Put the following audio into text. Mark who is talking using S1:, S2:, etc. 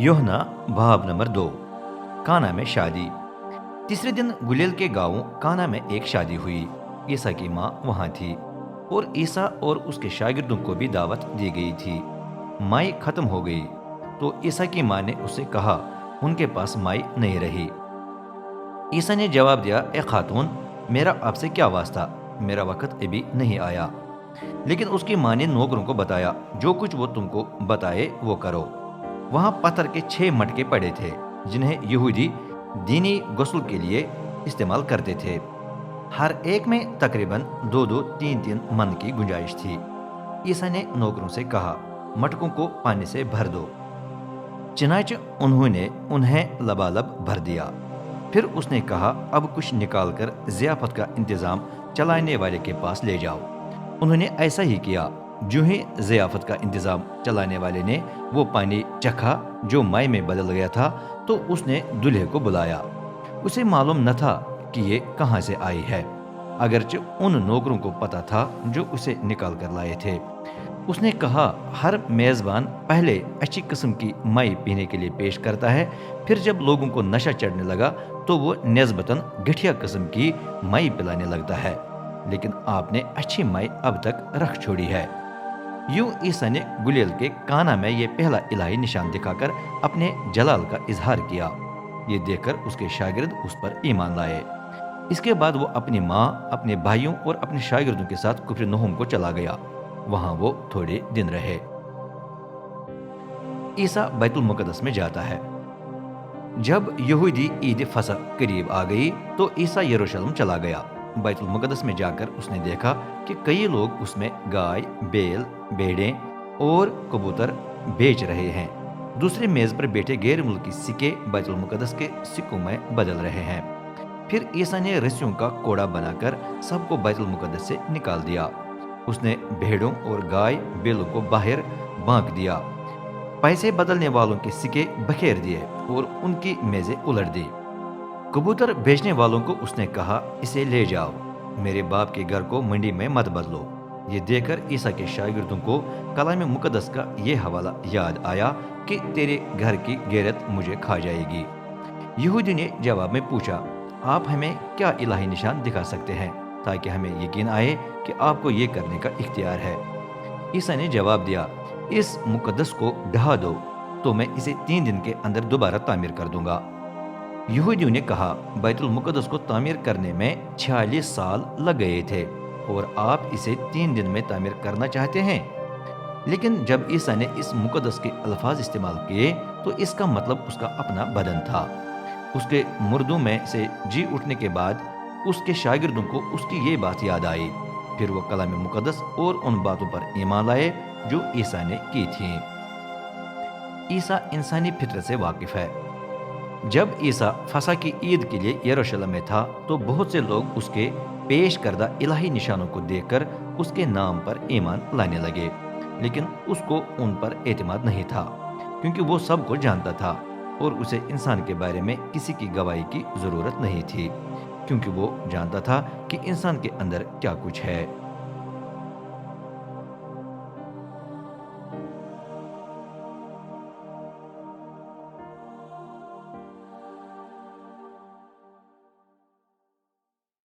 S1: योहना बाब नंबर 2। काना में शादी। तीसरे दिन गुलेल के गांव काना में एक शादी हुई। ईसा की माँ वहां थी और ईसा और उसके शागिर्दों को भी दावत दी गई थी। माई खत्म हो गई तो ईसा की माँ ने उससे कहा, उनके पास माई नहीं रही। ईसा ने जवाब दिया, ए खातून, मेरा आपसे क्या वास्ता, मेरा वक्त अभी नहीं आया। लेकिन उसकी माँ ने नौकरों को बताया, जो कुछ वो तुमको बताए वो करो। वहां पत्थर के 6 मटके पड़े थे जिन्हें यहूदी दीनी गस्ल के लिए इस्तेमाल करते थे। हर एक में तकरीबन 2-2, 3-3 मन की गुंजाइश थी। ईसा ने नौकरों से कहा, मटकों को पानी से भर दो। चनाच उन्होंने उन्हें लबालब भर दिया। फिर उसने कहा, अब कुछ निकालकर ज़ियाफत का इंतजाम चलाने वाले के पास ले जाओ। उन्होंने ऐसा ही किया। जो ही ज़ियाफत का इंतजाम चलाने वाले ने वो पानी चखा जो माई में बदल गया था, तो उसने दूल्हे को बुलाया। उसे मालूम न था कि ये कहाँ से आई है, अगरचे उन नौकरों को पता था जो उसे निकाल कर लाए थे। उसने कहा, हर मेज़बान पहले अच्छी किस्म की माई पीने के लिए पेश करता है, फिर जब लोगों को नशा चढ़ने लगा तो वो निस्बतन घटिया किस्म की माई पिलाने लगता है। लेकिन आपने अच्छी माई अब तक रख छोड़ी है। यूं ईसा ने गुलेल के काना में ये पहला इलाही निशान दिखाकर अपने जलाल का इजहार किया। ये देखकर उसके शागिर्द उस पर ईमान लाए। इसके बाद वो अपनी माँ, अपने भाइयों और अपने शागिर्दों के साथ कुफरनहुम को चला गया। वहां वो थोड़े दिन रहे। ईसा बैतुल मुकद्दस में जाता है। जब यहूदी ईद फसह करीब आ गई तो ईसा यरूशलेम चला गया। बैतुल मुकद्दस में जाकर उसने देखा कि कई लोग उसमें गाय, बैल, भेड़ें और कबूतर बेच रहे हैं। दूसरे मेज पर बैठे गैर मुल्की सिक्के बैतुल मुकद्दस के सिक्कों में बदल रहे हैं। फिर ईसा ने रस्सियों का कोड़ा बनाकर सबको बैतुल मुकद्दस से निकाल दिया। उसने भेड़ों और गाय बैलों को बाहर बांध दिया। पैसे बदलने वालों के सिक्के बखेर दिए और उनकी मेजें उलट दी। कबूतर बेचने वालों को उसने कहा, इसे ले जाओ, मेरे बाप के घर को मंडी में मत बदलो। ये देखकर ईसा के शागिर्दों को कलाम मुकद्दस का ये हवाला याद आया कि तेरे घर की गैरत मुझे खा जाएगी। यहूदी ने जवाब में पूछा, आप हमें क्या इलाही निशान दिखा सकते हैं ताकि हमें यकीन आए कि आपको ये करने का इख्तियार है। ईसा ने जवाब दिया, इस मुकद्दस को ढहा दो तो मैं इसे 3 दिन के अंदर दोबारा तामीर कर दूंगा। यहूदियों ने कहा, बैतुल मुकद्दस को तामीर करने में 46 साल लग गए थे और आप इसे 3 दिन में तामीर करना चाहते हैं। लेकिन जब ईसा ने इस मुकद्दस के अल्फाज इस्तेमाल किए तो इसका मतलब उसका अपना बदन था। उसके मुर्दों में से जी उठने के बाद उसके शागिर्दों को उसकी ये बात याद आई। फिर वो कलाम मुकद्दस और उन बातों पर ईमान लाए जो ईसा ने की थी। ईसा इंसानी फितरत से वाकिफ है। जब ईसा फसह की ईद के लिए यरूशलेम में था तो बहुत से लोग उसके पेश करदा इलाही निशानों को देखकर उसके नाम पर ईमान लाने लगे। लेकिन उसको उन पर एतमाद नहीं था, क्योंकि वो सबको जानता था और उसे इंसान के बारे में किसी की गवाही की जरूरत नहीं थी, क्योंकि वो जानता था कि इंसान के अंदर क्या कुछ है।